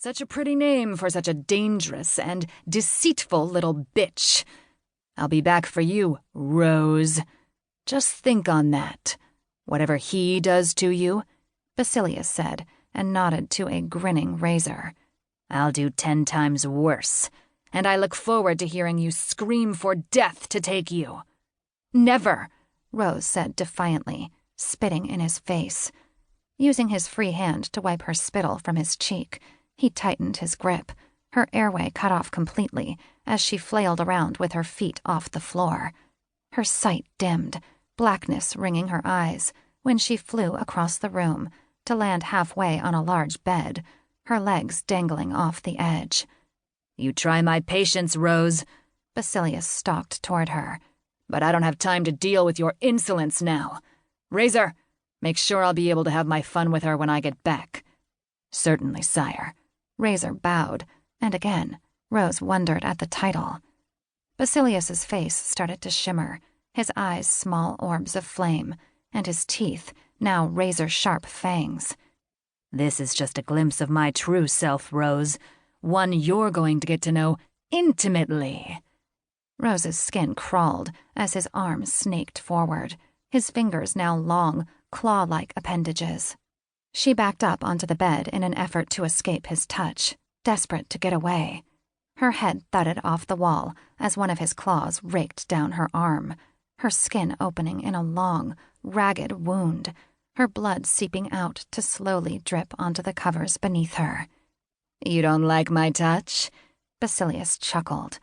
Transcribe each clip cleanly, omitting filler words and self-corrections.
Such a pretty name for such a dangerous and deceitful little bitch. I'll be back for you, Rose. Just think on that. Whatever he does to you, Basilius said, and nodded to a grinning Razor. I'll do 10 times worse, and I look forward to hearing you scream for death to take you. Never, Rose said defiantly, spitting in his face. Using his free hand to wipe her spittle from his cheek, he tightened his grip, her airway cut off completely as she flailed around with her feet off the floor. Her sight dimmed, blackness ringing her eyes, when she flew across the room to land halfway on a large bed, her legs dangling off the edge. You try my patience, Rose. Basilius stalked toward her. But I don't have time to deal with your insolence now. Razor, make sure I'll be able to have my fun with her when I get back. Certainly, sire. Razor bowed, and again, Rose wondered at the title. Basilius's face started to shimmer, his eyes small orbs of flame, and his teeth now razor-sharp fangs. This is just a glimpse of my true self, Rose, one you're going to get to know intimately. Rose's skin crawled as his arm snaked forward, his fingers now long, claw-like appendages. She backed up onto the bed in an effort to escape his touch, desperate to get away. Her head thudded off the wall as one of his claws raked down her arm, her skin opening in a long, ragged wound, her blood seeping out to slowly drip onto the covers beneath her. You don't like my touch? Basilius chuckled.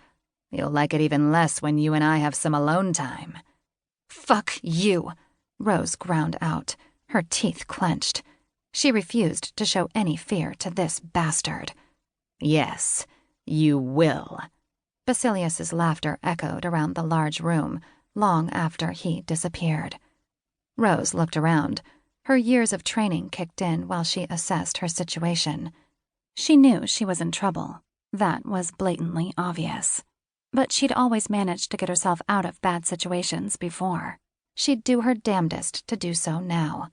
You'll like it even less when you and I have some alone time. Fuck you, Rose ground out, her teeth clenched. She refused to show any fear to this bastard. Yes, you will. Basilius's laughter echoed around the large room long after he disappeared. Rose looked around. Her years of training kicked in while she assessed her situation. She knew she was in trouble. That was blatantly obvious. But she'd always managed to get herself out of bad situations before. She'd do her damnedest to do so now.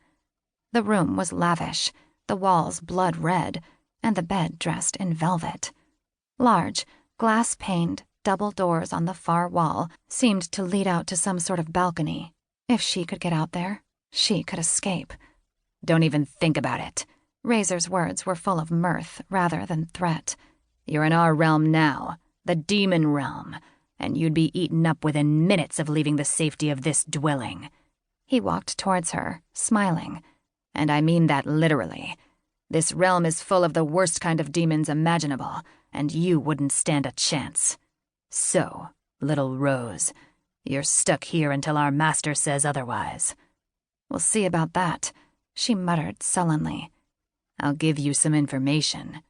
The room was lavish, the walls blood red, and the bed dressed in velvet. Large, glass-paned, double doors on the far wall seemed to lead out to some sort of balcony. If she could get out there, she could escape. Don't even think about it. Razor's words were full of mirth rather than threat. You're in our realm now, the demon realm, and you'd be eaten up within minutes of leaving the safety of this dwelling. He walked towards her, smiling. And I mean that literally. This realm is full of the worst kind of demons imaginable, and you wouldn't stand a chance. So, little Rose, you're stuck here until our master says otherwise. We'll see about that, she muttered sullenly. I'll give you some information.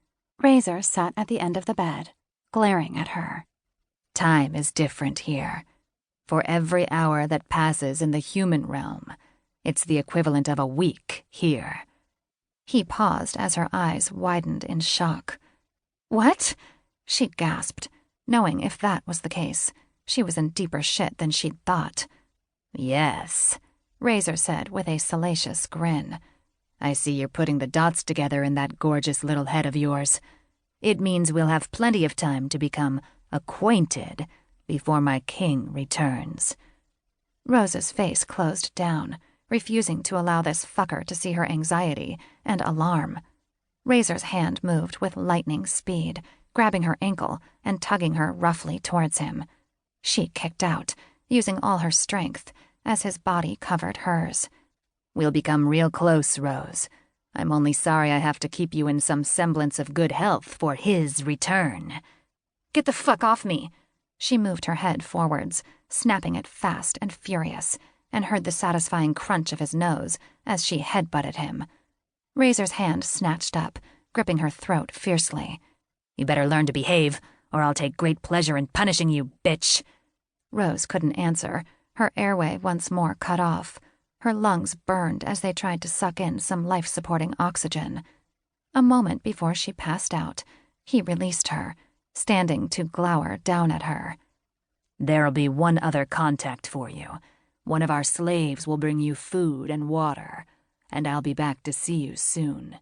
Razor sat at the end of the bed, glaring at her. Time is different here. For every hour that passes in the human realm, it's the equivalent of a week here. He paused as her eyes widened in shock. What? She gasped, knowing if that was the case, she was in deeper shit than she'd thought. Yes, Razor said with a salacious grin. I see you're putting the dots together in that gorgeous little head of yours. It means we'll have plenty of time to become acquainted before my king returns. Rose's face closed down, refusing to allow this fucker to see her anxiety and alarm. Razor's hand moved with lightning speed, grabbing her ankle and tugging her roughly towards him. She kicked out, using all her strength, as his body covered hers. We'll become real close, Rose. I'm only sorry I have to keep you in some semblance of good health for his return. Get the fuck off me! She moved her head forwards, snapping it fast and furious, and heard the satisfying crunch of his nose as she headbutted him. Razor's hand snatched up, gripping her throat fiercely. You better learn to behave, or I'll take great pleasure in punishing you, bitch. Rose couldn't answer, her airway once more cut off. Her lungs burned as they tried to suck in some life-supporting oxygen. A moment before she passed out, he released her, standing to glower down at her. There'll be one other contact for you. One of our slaves will bring you food and water, and I'll be back to see you soon.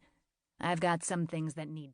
I've got some things that need